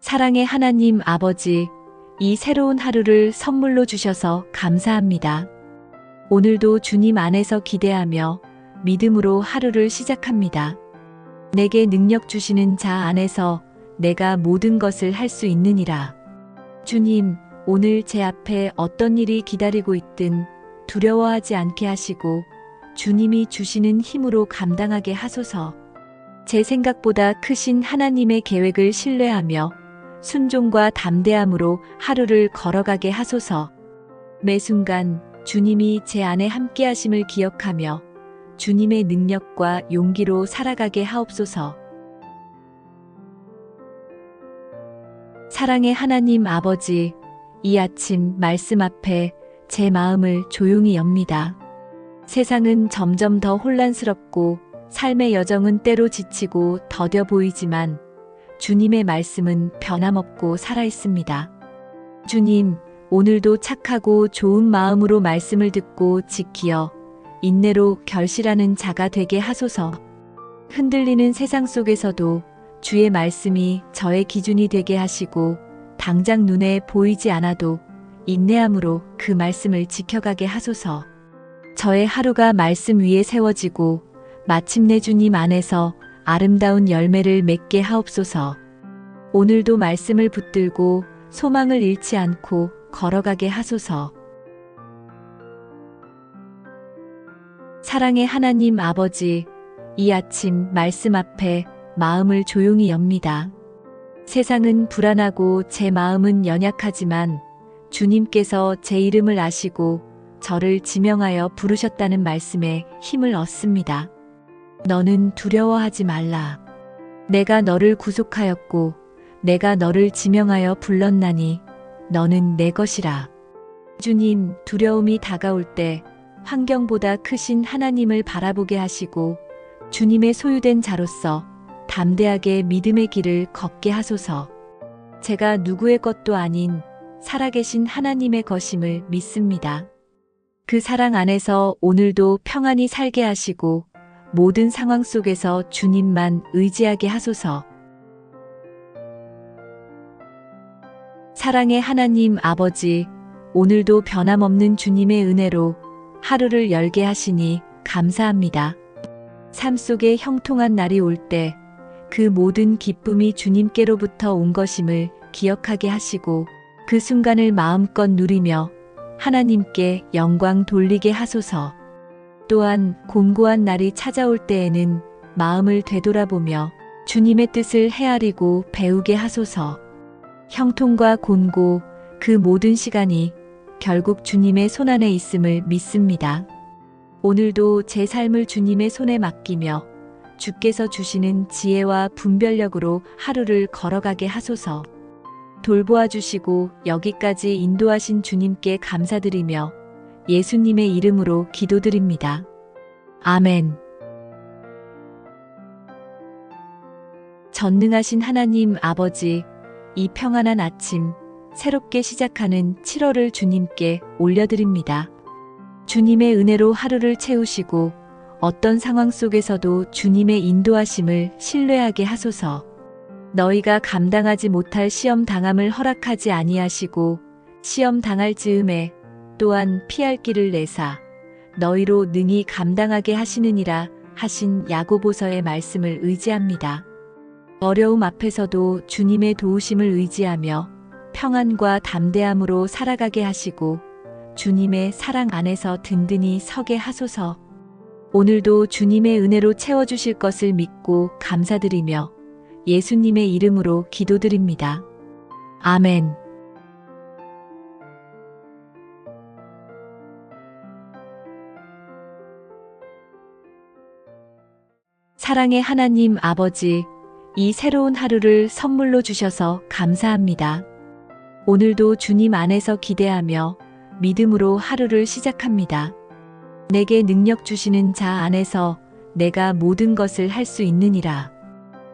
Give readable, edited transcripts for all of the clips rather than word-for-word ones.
사랑의 하나님 아버지, 이 새로운 하루를 선물로 주셔서 감사합니다. 오늘도 주님 안에서 기대하며 믿음으로 하루를 시작합니다. 내게 능력 주시는 자 안에서 내가 모든 것을 할 수 있느니라. 주님, 오늘 제 앞에 어떤 일이 기다리고 있든 두려워하지 않게 하시고 주님이 주시는 힘으로 감당하게 하소서. 제 생각보다 크신 하나님의 계획을 신뢰하며 순종과 담대함으로 하루를 걸어가게 하소서. 매 순간 주님이 제 안에 함께 하심을 기억하며 주님의 능력과 용기로 살아가게 하옵소서. 사랑의 하나님 아버지, 이 아침 말씀 앞에 제 마음을 조용히 엽니다. 세상은 점점 더 혼란스럽고 삶의 여정은 때로 지치고 더뎌 보이지만 주님의 말씀은 변함없고 살아있습니다. 주님, 오늘도 착하고 좋은 마음으로 말씀을 듣고 지키어 인내로 결실하는 자가 되게 하소서. 흔들리는 세상 속에서도 주의 말씀이 저의 기준이 되게 하시고 당장 눈에 보이지 않아도 인내함으로 그 말씀을 지켜가게 하소서. 저의 하루가 말씀 위에 세워지고 마침내 주님 안에서 아름다운 열매를 맺게 하옵소서. 오늘도 말씀을 붙들고 소망을 잃지 않고 걸어가게 하소서. 사랑의 하나님 아버지, 이 아침 말씀 앞에 마음을 조용히 엽니다. 세상은 불안하고 제 마음은 연약하지만 주님께서 제 이름을 아시고 저를 지명하여 부르셨다는 말씀에 힘을 얻습니다. 너는 두려워하지 말라. 내가 너를 구속하였고 내가 너를 지명하여 불렀나니 너는 내 것이라. 주님, 두려움이 다가올 때 환경보다 크신 하나님을 바라보게 하시고 주님의 소유된 자로서 담대하게 믿음의 길을 걷게 하소서. 제가 누구의 것도 아닌 살아계신 하나님의 것임을 믿습니다. 그 사랑 안에서 오늘도 평안히 살게 하시고 모든 상황 속에서 주님만 의지하게 하소서. 사랑의 하나님 아버지, 오늘도 변함없는 주님의 은혜로 하루를 열게 하시니 감사합니다. 삶 속에 형통한 날이 올 때 그 모든 기쁨이 주님께로부터 온 것임을 기억하게 하시고 그 순간을 마음껏 누리며 하나님께 영광 돌리게 하소서. 또한 곤고한 날이 찾아올 때에는 마음을 되돌아보며 주님의 뜻을 헤아리고 배우게 하소서. 형통과 곤고 그 모든 시간이 결국 주님의 손안에 있음을 믿습니다. 오늘도 제 삶을 주님의 손에 맡기며 주께서 주시는 지혜와 분별력으로 하루를 걸어가게 하소서. 돌보아 주시고 여기까지 인도하신 주님께 감사드리며 예수님의 이름으로 기도드립니다. 아멘. 전능하신 하나님 아버지, 이 평안한 아침, 새롭게 시작하는 7월을 주님께 올려드립니다. 주님의 은혜로 하루를 채우시고 어떤 상황 속에서도 주님의 인도하심을 신뢰하게 하소서. 너희가 감당하지 못할 시험 당함을 허락하지 아니하시고 시험 당할 즈음에 또한 피할 길을 내사 너희로 능히 감당하게 하시느니라 하신 야고보서의 말씀을 의지합니다. 어려움 앞에서도 주님의 도우심을 의지하며 평안과 담대함으로 살아가게 하시고 주님의 사랑 안에서 든든히 서게 하소서. 오늘도 주님의 은혜로 채워주실 것을 믿고 감사드리며 예수님의 이름으로 기도드립니다. 아멘. 사랑의 하나님 아버지, 이 새로운 하루를 선물로 주셔서 감사합니다. 오늘도 주님 안에서 기대하며 믿음으로 하루를 시작합니다. 내게 능력 주시는 자 안에서 내가 모든 것을 할 수 있느니라.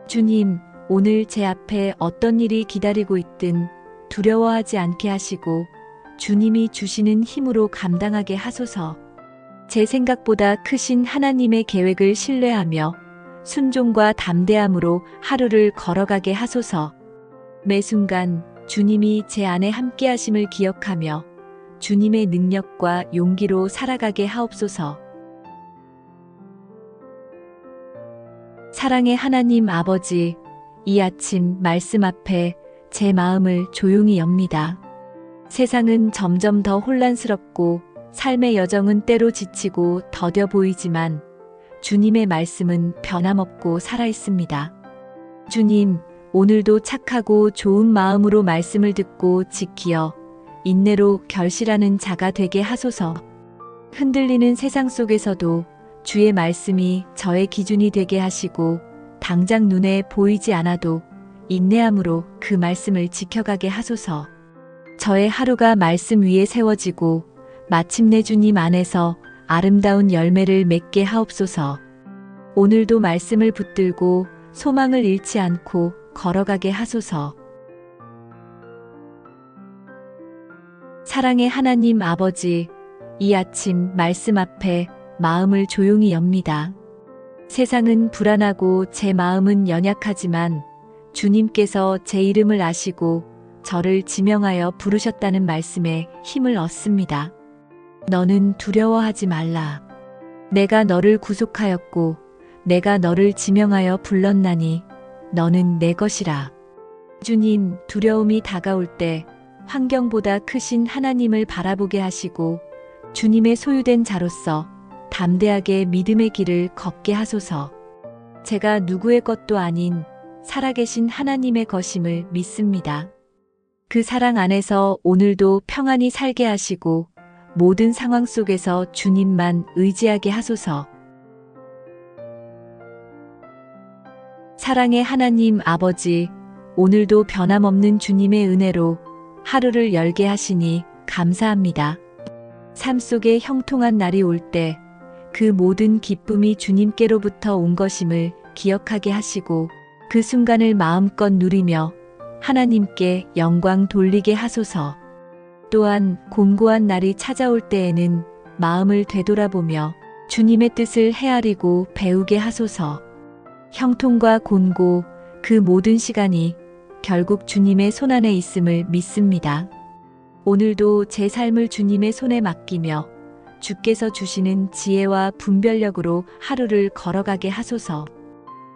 주님, 오늘 제 앞에 어떤 일이 기다리고 있든 두려워하지 않게 하시고 주님이 주시는 힘으로 감당하게 하소서. 제 생각보다 크신 하나님의 계획을 신뢰하며 순종과 담대함으로 하루를 걸어가게 하소서. 매 순간 주님이 제 안에 함께 하심을 기억하며 주님의 능력과 용기로 살아가게 하옵소서. 사랑의 하나님 아버지, 이 아침 말씀 앞에 제 마음을 조용히 엽니다. 세상은 점점 더 혼란스럽고 삶의 여정은 때로 지치고 더뎌 보이지만 주님의 말씀은 변함없고 살아있습니다. 주님, 오늘도 착하고 좋은 마음으로 말씀을 듣고 지키어 인내로 결실하는 자가 되게 하소서. 흔들리는 세상 속에서도 주의 말씀이 저의 기준이 되게 하시고 당장 눈에 보이지 않아도 인내함으로 그 말씀을 지켜가게 하소서. 저의 하루가 말씀 위에 세워지고 마침내 주님 안에서 아름다운 열매를 맺게 하옵소서. 오늘도 말씀을 붙들고 소망을 잃지 않고 걸어가게 하소서. 사랑의 하나님 아버지, 이 아침 말씀 앞에 마음을 조용히 엽니다. 세상은 불안하고 제 마음은 연약하지만 주님께서 제 이름을 아시고 저를 지명하여 부르셨다는 말씀에 힘을 얻습니다. 너는 두려워하지 말라. 내가 너를 구속하였고 내가 너를 지명하여 불렀나니 너는 내 것이라. 주님, 두려움이 다가올 때 환경보다 크신 하나님을 바라보게 하시고 주님의 소유된 자로서 담대하게 믿음의 길을 걷게 하소서. 제가 누구의 것도 아닌 살아계신 하나님의 것임을 믿습니다. 그 사랑 안에서 오늘도 평안히 살게 하시고 모든 상황 속에서 주님만 의지하게 하소서. 사랑의 하나님 아버지, 오늘도 변함없는 주님의 은혜로 하루를 열게 하시니 감사합니다. 삶 속에 형통한 날이 올 때 그 모든 기쁨이 주님께로부터 온 것임을 기억하게 하시고 그 순간을 마음껏 누리며 하나님께 영광 돌리게 하소서. 또한 곤고한 날이 찾아올 때에는 마음을 되돌아보며 주님의 뜻을 헤아리고 배우게 하소서. 형통과 곤고 그 모든 시간이 결국 주님의 손안에 있음을 믿습니다. 오늘도 제 삶을 주님의 손에 맡기며 주께서 주시는 지혜와 분별력으로 하루를 걸어가게 하소서.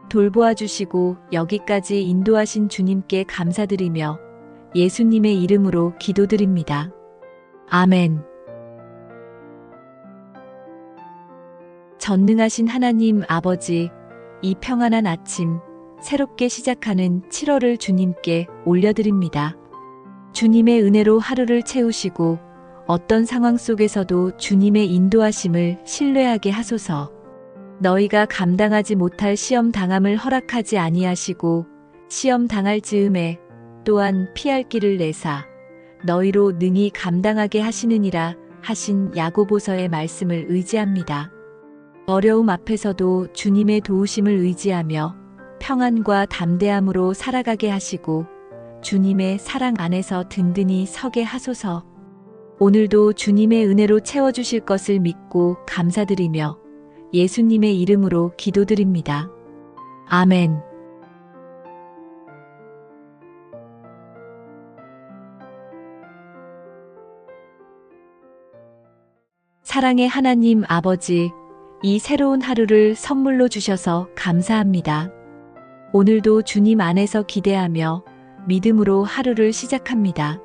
돌보아 주시고 여기까지 인도하신 주님께 감사드리며 예수님의 이름으로 기도드립니다. 아멘. 전능하신 하나님 아버지, 이 평안한 아침, 새롭게 시작하는 7월을 주님께 올려드립니다. 주님의 은혜로 하루를 채우시고 어떤 상황 속에서도 주님의 인도하심을 신뢰하게 하소서. 너희가 감당하지 못할 시험 당함을 허락하지 아니하시고 시험 당할 즈음에 또한 피할 길을 내사 너희로 능히 감당하게 하시느니라 하신 야고보서의 말씀을 의지합니다. 어려움 앞에서도 주님의 도우심을 의지하며 평안과 담대함으로 살아가게 하시고 주님의 사랑 안에서 든든히 서게 하소서. 오늘도 주님의 은혜로 채워주실 것을 믿고 감사드리며 예수님의 이름으로 기도드립니다. 아멘. 사랑의 하나님 아버지, 이 새로운 하루를 선물로 주셔서 감사합니다. 오늘도 주님 안에서 기대하며 믿음으로 하루를 시작합니다.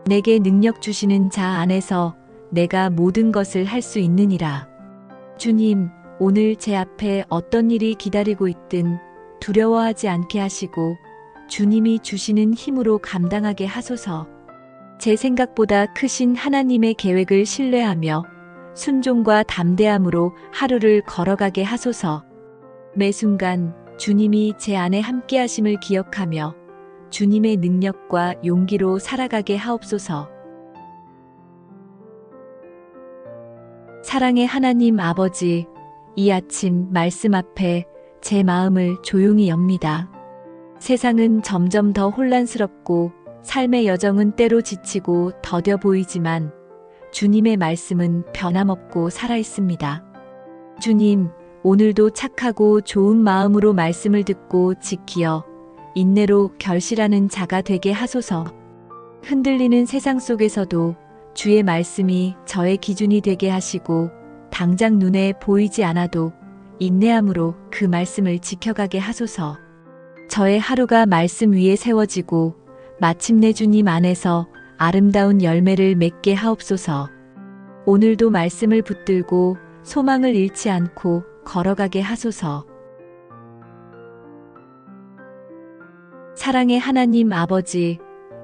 내게 능력 주시는 자 안에서 내가 모든 것을 할 수 있느니라. 주님, 오늘 제 앞에 어떤 일이 기다리고 있든 두려워하지 않게 하시고 주님이 주시는 힘으로 감당하게 하소서. 제 생각보다 크신 하나님의 계획을 신뢰하며 순종과 담대함으로 하루를 걸어가게 하소서. 매 순간 주님이 제 안에 함께 하심을 기억하며 주님의 능력과 용기로 살아가게 하옵소서. 사랑의 하나님 아버지, 이 아침 말씀 앞에 제 마음을 조용히 엽니다. 세상은 점점 더 혼란스럽고 삶의 여정은 때로 지치고 더뎌 보이지만 주님의 말씀은 변함없고 살아있습니다. 주님, 오늘도 착하고 좋은 마음으로 말씀을 듣고 지키어 인내로 결실하는 자가 되게 하소서. 흔들리는 세상 속에서도 주의 말씀이 저의 기준이 되게 하시고 당장 눈에 보이지 않아도 인내함으로 그 말씀을 지켜가게 하소서. 저의 하루가 말씀 위에 세워지고 마침내 주님 안에서 아름다운 열매를 맺게 하옵소서. 오늘도 말씀을 붙들고 소망을 잃지 않고 걸어가게 하소서. 사랑의 하나님 아버지,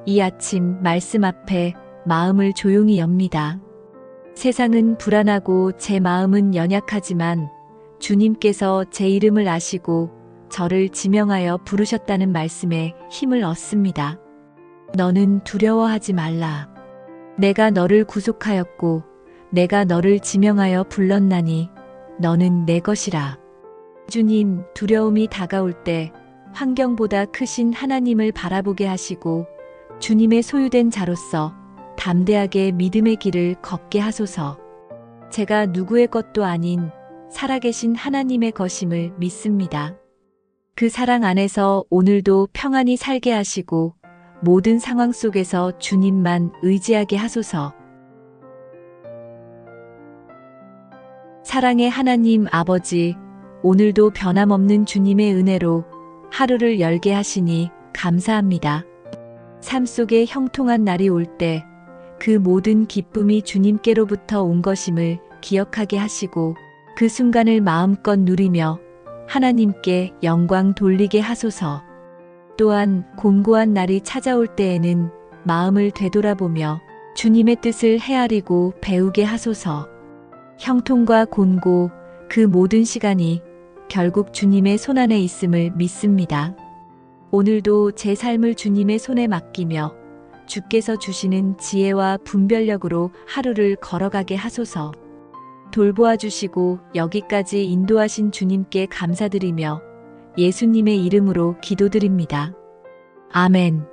이 아침 말씀 앞에 마음을 조용히 엽니다. 세상은 불안하고 제 마음은 연약하지만 주님께서 제 이름을 아시고 저를 지명하여 부르셨다는 말씀에 힘을 얻습니다. 너는 두려워하지 말라. 내가 너를 구속하였고 내가 너를 지명하여 불렀나니 너는 내 것이라. 주님, 두려움이 다가올 때 환경보다 크신 하나님을 바라보게 하시고 주님의 소유된 자로서 담대하게 믿음의 길을 걷게 하소서. 제가 누구의 것도 아닌 살아계신 하나님의 것임을 믿습니다. 그 사랑 안에서 오늘도 평안히 살게 하시고 모든 상황 속에서 주님만 의지하게 하소서. 사랑의 하나님 아버지, 오늘도 변함없는 주님의 은혜로 하루를 열게 하시니 감사합니다. 삶 속에 형통한 날이 올 때 그 모든 기쁨이 주님께로부터 온 것임을 기억하게 하시고 그 순간을 마음껏 누리며 하나님께 영광 돌리게 하소서. 또한 곤고한 날이 찾아올 때에는 마음을 되돌아보며 주님의 뜻을 헤아리고 배우게 하소서. 형통과 곤고 그 모든 시간이 결국 주님의 손안에 있음을 믿습니다. 오늘도 제 삶을 주님의 손에 맡기며 주께서 주시는 지혜와 분별력으로 하루를 걸어가게 하소서. 돌보아 주시고 여기까지 인도하신 주님께 감사드리며 예수님의 이름으로 기도드립니다. 아멘.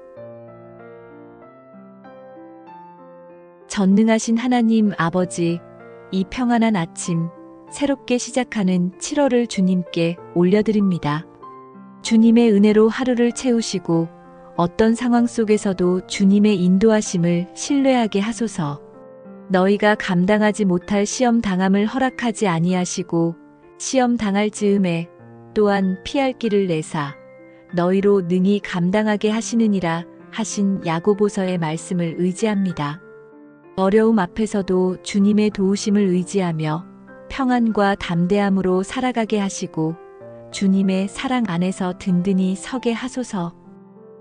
전능하신 하나님 아버지, 이 평안한 아침, 새롭게 시작하는 7월을 주님께 올려드립니다. 주님의 은혜로 하루를 채우시고 어떤 상황 속에서도 주님의 인도하심을 신뢰하게 하소서. 너희가 감당하지 못할 시험 당함을 허락하지 아니하시고 시험 당할 즈음에 또한 피할 길을 내사 너희로 능히 감당하게 하시느니라 하신 야고보서의 말씀을 의지합니다. 어려움 앞에서도 주님의 도우심을 의지하며 평안과 담대함으로 살아가게 하시고 주님의 사랑 안에서 든든히 서게 하소서.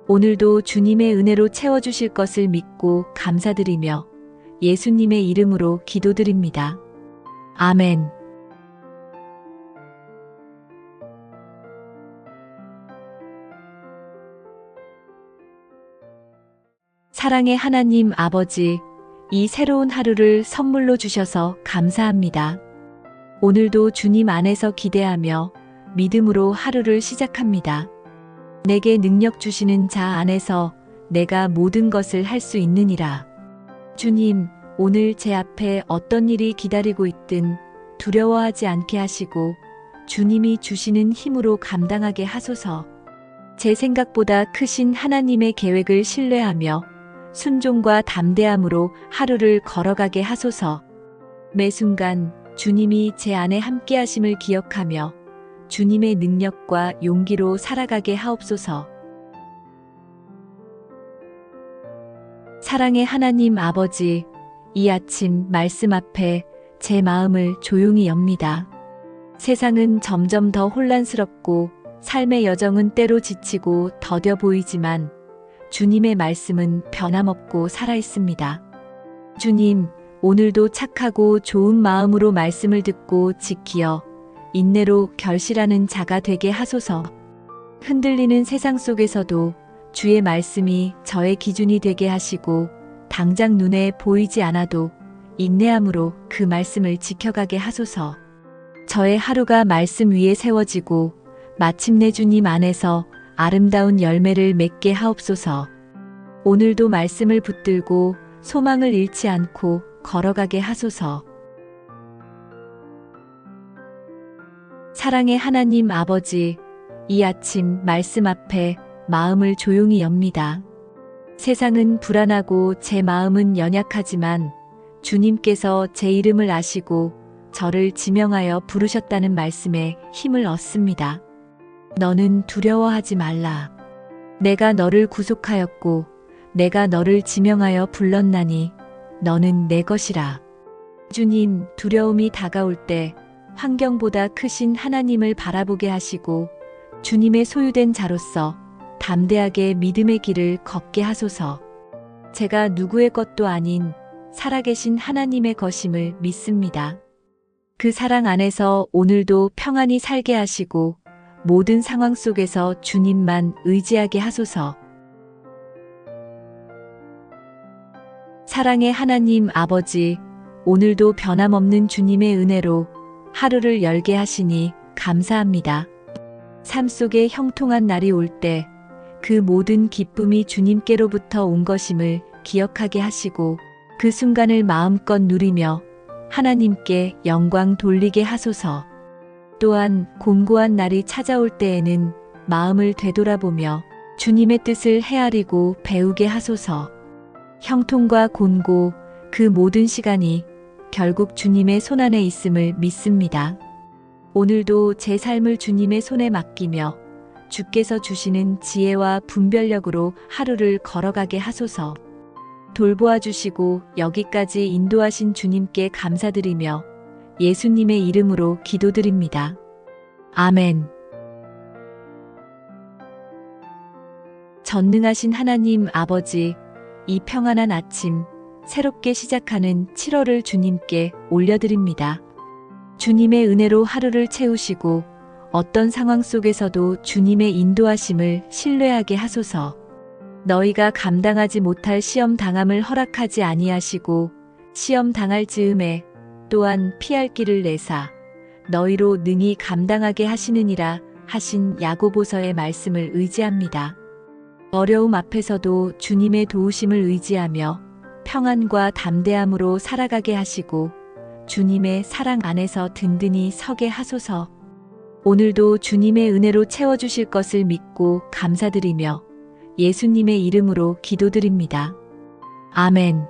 오늘도 주님의 은혜로 채워주실 것을 믿고 감사드리며 예수님의 이름으로 기도드립니다. 아멘. 사랑의 하나님 아버지, 이 새로운 하루를 선물로 주셔서 감사합니다. 오늘도 주님 안에서 기대하며 믿음으로 하루를 시작합니다. 내게 능력 주시는 자 안에서 내가 모든 것을 할 수 있느니라. 주님, 오늘 제 앞에 어떤 일이 기다리고 있든 두려워하지 않게 하시고 주님이 주시는 힘으로 감당하게 하소서. 제 생각보다 크신 하나님의 계획을 신뢰하며 순종과 담대함으로 하루를 걸어가게 하소서. 매 순간 주님이 제 안에 함께 하심을 기억하며 주님의 능력과 용기로 살아가게 하옵소서. 사랑의 하나님 아버지, 이 아침 말씀 앞에 제 마음을 조용히 엽니다. 세상은 점점 더 혼란스럽고 삶의 여정은 때로 지치고 더뎌 보이지만 주님의 말씀은 변함없고 살아있습니다. 주님, 오늘도 착하고 좋은 마음으로 말씀을 듣고 지키어 인내로 결실하는 자가 되게 하소서. 흔들리는 세상 속에서도 주의 말씀이 저의 기준이 되게 하시고 당장 눈에 보이지 않아도 인내함으로 그 말씀을 지켜가게 하소서. 저의 하루가 말씀 위에 세워지고 마침내 주님 안에서 아름다운 열매를 맺게 하옵소서. 오늘도 말씀을 붙들고 소망을 잃지 않고 걸어가게 하소서. 사랑의 하나님 아버지, 이 아침 말씀 앞에 마음을 조용히 엽니다. 세상은 불안하고 제 마음은 연약하지만 주님께서 제 이름을 아시고 저를 지명하여 부르셨다는 말씀에 힘을 얻습니다. 너는 두려워하지 말라. 내가 너를 구속하였고 내가 너를 지명하여 불렀나니 너는 내 것이라. 주님, 두려움이 다가올 때 환경보다 크신 하나님을 바라보게 하시고 주님의 소유된 자로서 담대하게 믿음의 길을 걷게 하소서. 제가 누구의 것도 아닌 살아계신 하나님의 것임을 믿습니다. 그 사랑 안에서 오늘도 평안히 살게 하시고 모든 상황 속에서 주님만 의지하게 하소서. 사랑의 하나님 아버지, 오늘도 변함없는 주님의 은혜로 하루를 열게 하시니 감사합니다. 삶 속에 형통한 날이 올 때 그 모든 기쁨이 주님께로부터 온 것임을 기억하게 하시고 그 순간을 마음껏 누리며 하나님께 영광 돌리게 하소서. 또한 곤고한 날이 찾아올 때에는 마음을 되돌아보며 주님의 뜻을 헤아리고 배우게 하소서. 형통과 곤고 그 모든 시간이 결국 주님의 손안에 있음을 믿습니다. 오늘도 제 삶을 주님의 손에 맡기며 주께서 주시는 지혜와 분별력으로 하루를 걸어가게 하소서. 돌보아 주시고 여기까지 인도하신 주님께 감사드리며 예수님의 이름으로 기도드립니다. 아멘. 전능하신 하나님 아버지, 이 평안한 아침, 새롭게 시작하는 7월을 주님께 올려드립니다. 주님의 은혜로 하루를 채우시고 어떤 상황 속에서도 주님의 인도하심을 신뢰하게 하소서. 너희가 감당하지 못할 시험 당함을 허락하지 아니하시고 시험 당할 즈음에 또한 피할 길을 내사 너희로 능히 감당하게 하시느니라 하신 야고보서의 말씀을 의지합니다. 어려움 앞에서도 주님의 도우심을 의지하며 평안과 담대함으로 살아가게 하시고 주님의 사랑 안에서 든든히 서게 하소서. 오늘도 주님의 은혜로 채워주실 것을 믿고 감사드리며 예수님의 이름으로 기도드립니다. 아멘.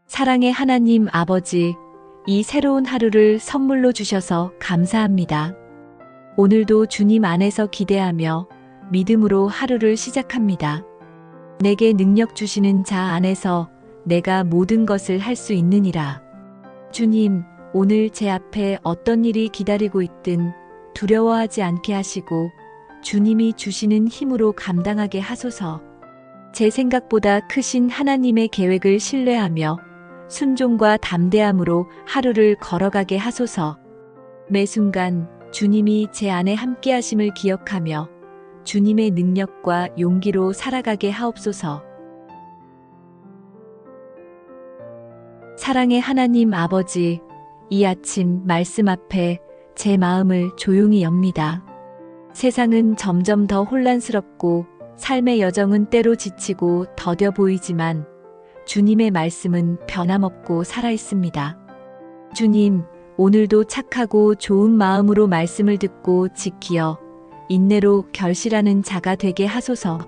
사랑의 하나님 아버지, 이 새로운 하루를 선물로 주셔서 감사합니다. 오늘도 주님 안에서 기대하며 믿음으로 하루를 시작합니다. 내게 능력 주시는 자 안에서 내가 모든 것을 할 수 있느니라. 주님, 오늘 제 앞에 어떤 일이 기다리고 있든 두려워하지 않게 하시고 주님이 주시는 힘으로 감당하게 하소서. 제 생각보다 크신 하나님의 계획을 신뢰하며 순종과 담대함으로 하루를 걸어가게 하소서. 매 순간 주님이 제 안에 함께 하심을 기억하며 주님의 능력과 용기로 살아가게 하옵소서. 사랑의 하나님 아버지, 이 아침 말씀 앞에 제 마음을 조용히 엽니다. 세상은 점점 더 혼란스럽고 삶의 여정은 때로 지치고 더뎌 보이지만 주님의 말씀은 변함없고 살아있습니다. 주님, 오늘도 착하고 좋은 마음으로 말씀을 듣고 지키어 인내로 결실하는 자가 되게 하소서.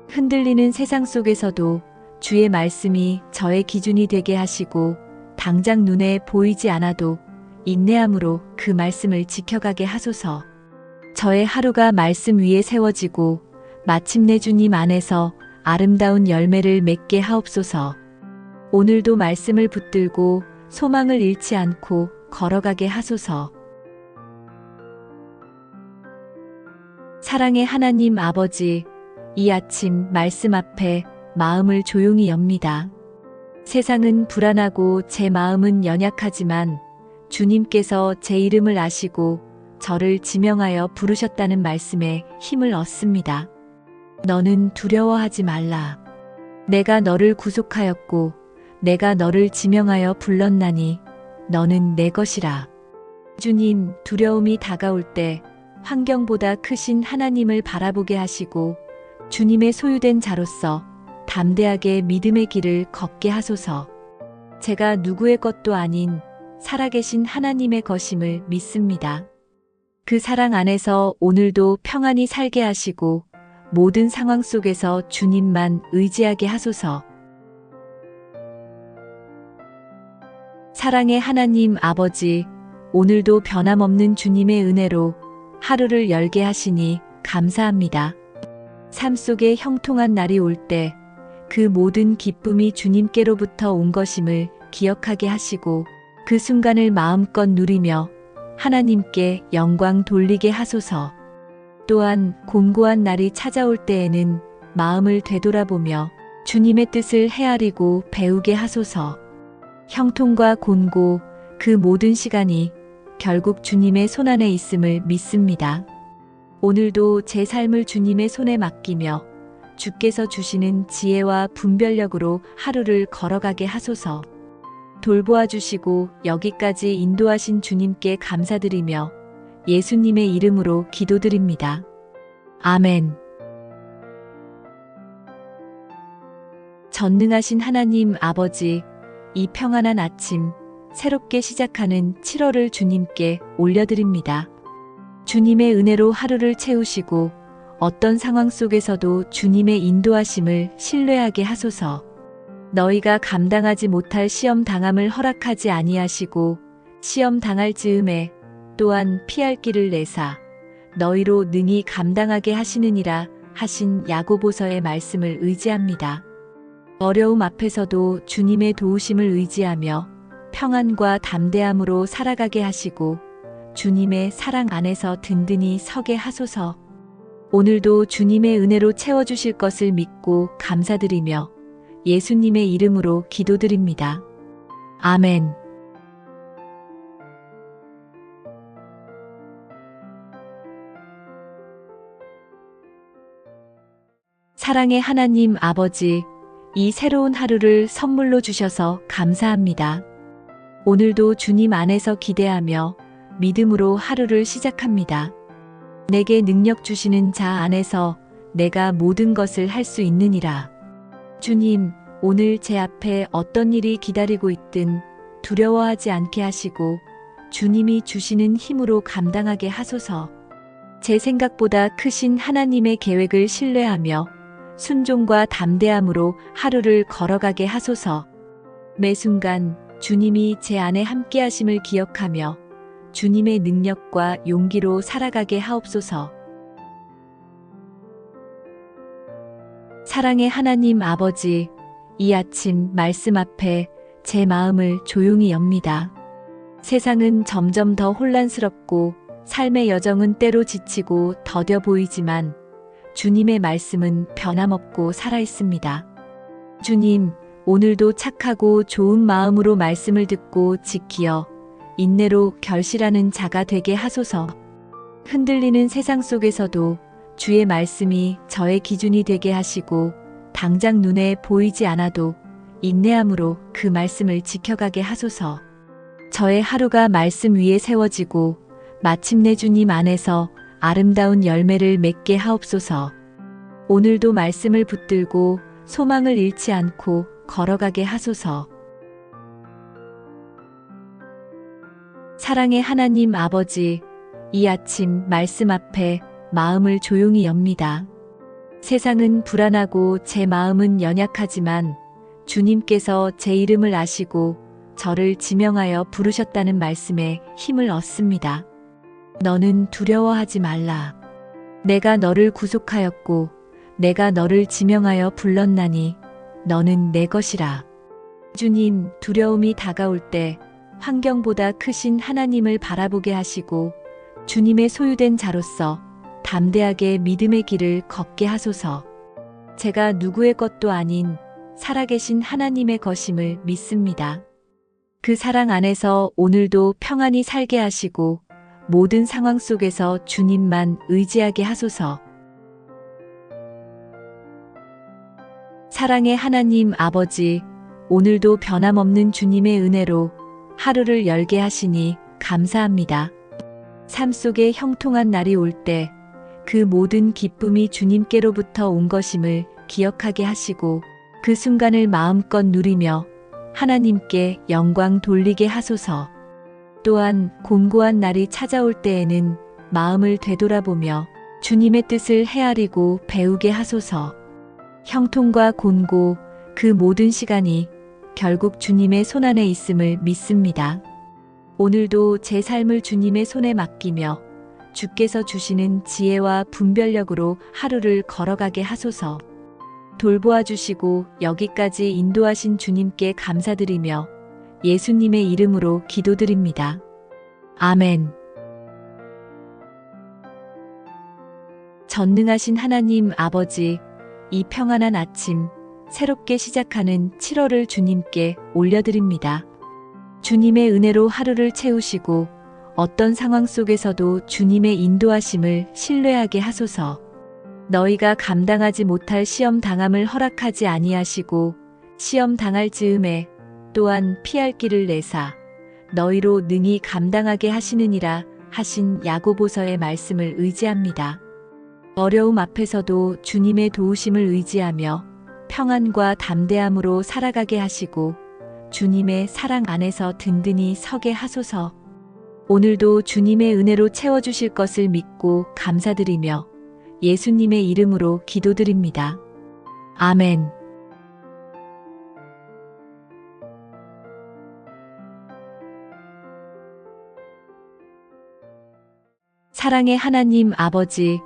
흔들리는 세상 속에서도 주의 말씀이 저의 기준이 되게 하시고 당장 눈에 보이지 않아도 인내함으로 그 말씀을 지켜가게 하소서. 저의 하루가 말씀 위에 세워지고 마침내 주님 안에서 아름다운 열매를 맺게 하옵소서. 오늘도 말씀을 붙들고 소망을 잃지 않고 걸어가게 하소서. 사랑의 하나님 아버지, 이 아침 말씀 앞에 마음을 조용히 엽니다. 세상은 불안하고 제 마음은 연약하지만 주님께서 제 이름을 아시고 저를 지명하여 부르셨다는 말씀에 힘을 얻습니다. 너는 두려워하지 말라. 내가 너를 구속하였고 내가 너를 지명하여 불렀나니 너는 내 것이라. 주님, 두려움이 다가올 때 환경보다 크신 하나님을 바라보게 하시고 주님의 소유된 자로서 담대하게 믿음의 길을 걷게 하소서. 제가 누구의 것도 아닌 살아계신 하나님의 것임을 믿습니다. 그 사랑 안에서 오늘도 평안히 살게 하시고 모든 상황 속에서 주님만 의지하게 하소서. 사랑의 하나님 아버지, 오늘도 변함없는 주님의 은혜로 하루를 열게 하시니 감사합니다. 삶 속에 형통한 날이 올 때 그 모든 기쁨이 주님께로부터 온 것임을 기억하게 하시고 그 순간을 마음껏 누리며 하나님께 영광 돌리게 하소서. 또한 곤고한 날이 찾아올 때에는 마음을 되돌아보며 주님의 뜻을 헤아리고 배우게 하소서. 형통과 곤고 그 모든 시간이 결국 주님의 손안에 있음을 믿습니다. 오늘도 제 삶을 주님의 손에 맡기며 주께서 주시는 지혜와 분별력으로 하루를 걸어가게 하소서. 돌보아 주시고 여기까지 인도하신 주님께 감사드리며 예수님의 이름으로 기도드립니다. 아멘. 전능하신 하나님 아버지, 이 평안한 아침, 새롭게 시작하는 7월을 주님께 올려드립니다. 주님의 은혜로 하루를 채우시고 어떤 상황 속에서도 주님의 인도하심을 신뢰하게 하소서. 너희가 감당하지 못할 시험 당함을 허락하지 아니하시고 시험 당할 즈음에 또한 피할 길을 내사 너희로 능히 감당하게 하시느니라 하신 야고보서의 말씀을 의지합니다. 어려움 앞에서도 주님의 도우심을 의지하며 평안과 담대함으로 살아가게 하시고 주님의 사랑 안에서 든든히 서게 하소서. 오늘도 주님의 은혜로 채워주실 것을 믿고 감사드리며 예수님의 이름으로 기도드립니다. 아멘. 사랑의 하나님 아버지, 이 새로운 하루를 선물로 주셔서 감사합니다. 오늘도 주님 안에서 기대하며 믿음으로 하루를 시작합니다. 내게 능력 주시는 자 안에서 내가 모든 것을 할 수 있느니라. 주님, 오늘 제 앞에 어떤 일이 기다리고 있든 두려워하지 않게 하시고 주님이 주시는 힘으로 감당하게 하소서. 제 생각보다 크신 하나님의 계획을 신뢰하며 순종과 담대함으로 하루를 걸어가게 하소서. 매 순간 주님이 제 안에 함께 하심을 기억하며 주님의 능력과 용기로 살아가게 하옵소서. 사랑의 하나님 아버지, 이 아침 말씀 앞에 제 마음을 조용히 엽니다. 세상은 점점 더 혼란스럽고 삶의 여정은 때로 지치고 더뎌 보이지만 주님의 말씀은 변함없고 살아있습니다. 주님, 오늘도 착하고 좋은 마음으로 말씀을 듣고 지키어 인내로 결실하는 자가 되게 하소서. 흔들리는 세상 속에서도 주의 말씀이 저의 기준이 되게 하시고 당장 눈에 보이지 않아도 인내함으로 그 말씀을 지켜가게 하소서. 저의 하루가 말씀 위에 세워지고 마침내 주님 안에서 아름다운 열매를 맺게 하옵소서. 오늘도 말씀을 붙들고 소망을 잃지 않고 걸어가게 하소서. 사랑의 하나님 아버지, 이 아침 말씀 앞에 마음을 조용히 엽니다. 세상은 불안하고 제 마음은 연약하지만 주님께서 제 이름을 아시고 저를 지명하여 부르셨다는 말씀에 힘을 얻습니다. 너는 두려워하지 말라. 내가 너를 구속하였고 내가 너를 지명하여 불렀나니 너는 내 것이라. 주님, 두려움이 다가올 때 환경보다 크신 하나님을 바라보게 하시고 주님의 소유된 자로서 담대하게 믿음의 길을 걷게 하소서. 제가 누구의 것도 아닌 살아계신 하나님의 것임을 믿습니다. 그 사랑 안에서 오늘도 평안히 살게 하시고 모든 상황 속에서 주님만 의지하게 하소서. 사랑의 하나님 아버지, 오늘도 변함없는 주님의 은혜로 하루를 열게 하시니 감사합니다. 삶 속에 형통한 날이 올 때 그 모든 기쁨이 주님께로부터 온 것임을 기억하게 하시고 그 순간을 마음껏 누리며 하나님께 영광 돌리게 하소서. 또한 곤고한 날이 찾아올 때에는 마음을 되돌아보며 주님의 뜻을 헤아리고 배우게 하소서. 형통과 곤고 그 모든 시간이 결국 주님의 손안에 있음을 믿습니다. 오늘도 제 삶을 주님의 손에 맡기며 주께서 주시는 지혜와 분별력으로 하루를 걸어가게 하소서. 돌보아 주시고 여기까지 인도하신 주님께 감사드리며 예수님의 이름으로 기도드립니다. 아멘. 전능하신 하나님 아버지, 이 평안한 아침, 새롭게 시작하는 7월을 주님께 올려드립니다. 주님의 은혜로 하루를 채우시고 어떤 상황 속에서도 주님의 인도하심을 신뢰하게 하소서. 너희가 감당하지 못할 시험 당함을 허락하지 아니하시고 시험 당할 즈음에 또한 피할 길을 내사 너희로 능히 감당하게 하시느니라 하신 야고보서의 말씀을 의지합니다. 어려움 앞에서도 주님의 도우심을 의지하며 평안과 담대함으로 살아가게 하시고 주님의 사랑 안에서 든든히 서게 하소서. 오늘도 주님의 은혜로 채워주실 것을 믿고 감사드리며 예수님의 이름으로 기도드립니다. 아멘. 사랑의 하나님 아버지,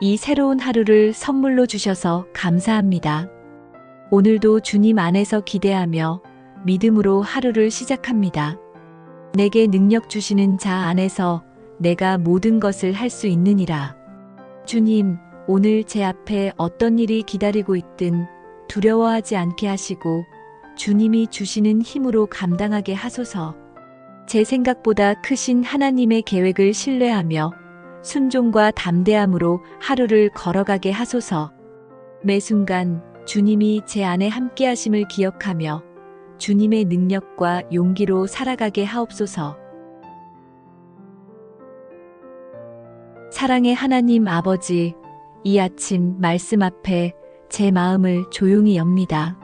이 새로운 하루를 선물로 주셔서 감사합니다. 오늘도 주님 안에서 기대하며 믿음으로 하루를 시작합니다. 내게 능력 주시는 자 안에서 내가 모든 것을 할 수 있느니라. 주님, 오늘 제 앞에 어떤 일이 기다리고 있든 두려워하지 않게 하시고 주님이 주시는 힘으로 감당하게 하소서. 제 생각보다 크신 하나님의 계획을 신뢰하며 순종과 담대함으로 하루를 걸어가게 하소서. 매 순간 주님이 제 안에 함께 하심을 기억하며 주님의 능력과 용기로 살아가게 하옵소서. 사랑의 하나님 아버지, 이 아침 말씀 앞에 제 마음을 조용히 엽니다.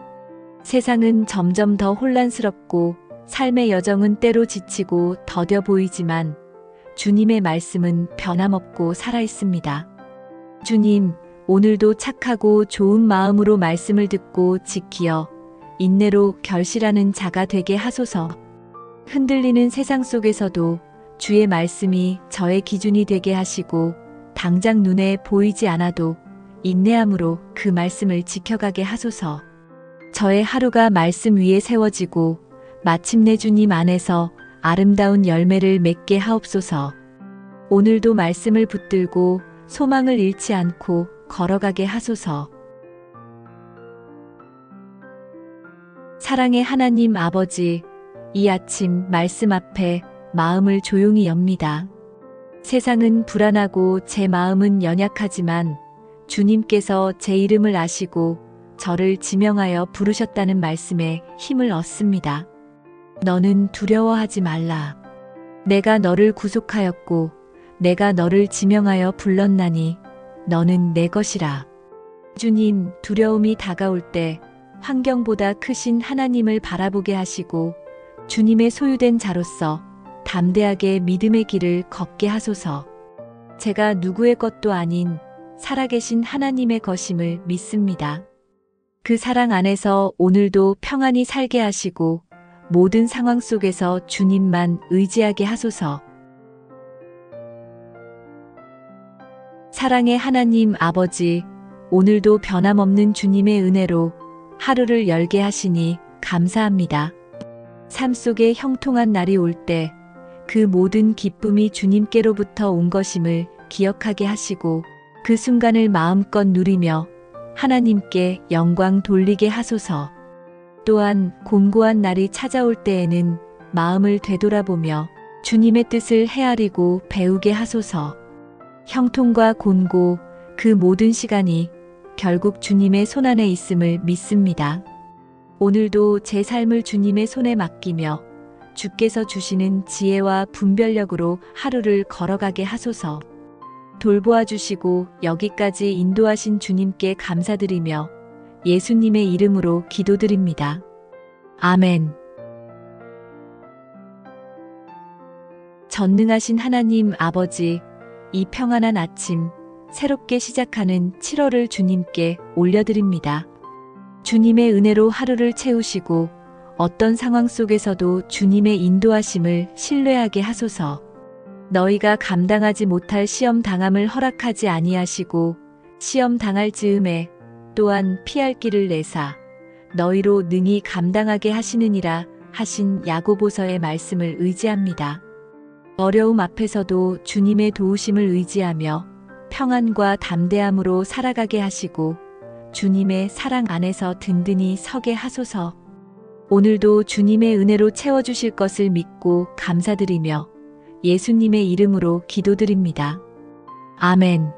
세상은 점점 더 혼란스럽고 삶의 여정은 때로 지치고 더뎌 보이지만 주님의 말씀은 변함없고 살아있습니다. 주님, 오늘도 착하고 좋은 마음으로 말씀을 듣고 지키어 인내로 결실하는 자가 되게 하소서. 흔들리는 세상 속에서도 주의 말씀이 저의 기준이 되게 하시고 당장 눈에 보이지 않아도 인내함으로 그 말씀을 지켜가게 하소서. 저의 하루가 말씀 위에 세워지고 마침내 주님 안에서 아름다운 열매를 맺게 하옵소서. 오늘도 말씀을 붙들고 소망을 잃지 않고 걸어가게 하소서. 사랑의 하나님 아버지, 이 아침 말씀 앞에 마음을 조용히 엽니다. 세상은 불안하고 제 마음은 연약하지만 주님께서 제 이름을 아시고 저를 지명하여 부르셨다는 말씀에 힘을 얻습니다. 너는 두려워하지 말라. 내가 너를 구속하였고 내가 너를 지명하여 불렀나니 너는 내 것이라. 주님, 두려움이 다가올 때 환경보다 크신 하나님을 바라보게 하시고 주님의 소유된 자로서 담대하게 믿음의 길을 걷게 하소서. 제가 누구의 것도 아닌 살아계신 하나님의 것임을 믿습니다. 그 사랑 안에서 오늘도 평안히 살게 하시고 모든 상황 속에서 주님만 의지하게 하소서. 사랑의 하나님 아버지, 오늘도 변함없는 주님의 은혜로 하루를 열게 하시니 감사합니다. 삶 속에 형통한 날이 올 때 그 모든 기쁨이 주님께로부터 온 것임을 기억하게 하시고 그 순간을 마음껏 누리며 하나님께 영광 돌리게 하소서. 또한 곤고한 날이 찾아올 때에는 마음을 되돌아보며 주님의 뜻을 헤아리고 배우게 하소서. 형통과 곤고 그 모든 시간이 결국 주님의 손안에 있음을 믿습니다. 오늘도 제 삶을 주님의 손에 맡기며 주께서 주시는 지혜와 분별력으로 하루를 걸어가게 하소서. 돌보아 주시고 여기까지 인도하신 주님께 감사드리며 예수님의 이름으로 기도드립니다. 아멘. 전능하신 하나님 아버지, 이 평안한 아침, 새롭게 시작하는 7월을 주님께 올려드립니다. 주님의 은혜로 하루를 채우시고 어떤 상황 속에서도 주님의 인도하심을 신뢰하게 하소서. 너희가 감당하지 못할 시험 당함을 허락하지 아니하시고 시험 당할 즈음에 또한 피할 길을 내사 너희로 능히 감당하게 하시느니라 하신 야고보서의 말씀을 의지합니다. 어려움 앞에서도 주님의 도우심을 의지하며 평안과 담대함으로 살아가게 하시고 주님의 사랑 안에서 든든히 서게 하소서. 오늘도 주님의 은혜로 채워주실 것을 믿고 감사드리며 예수님의 이름으로 기도드립니다. 아멘.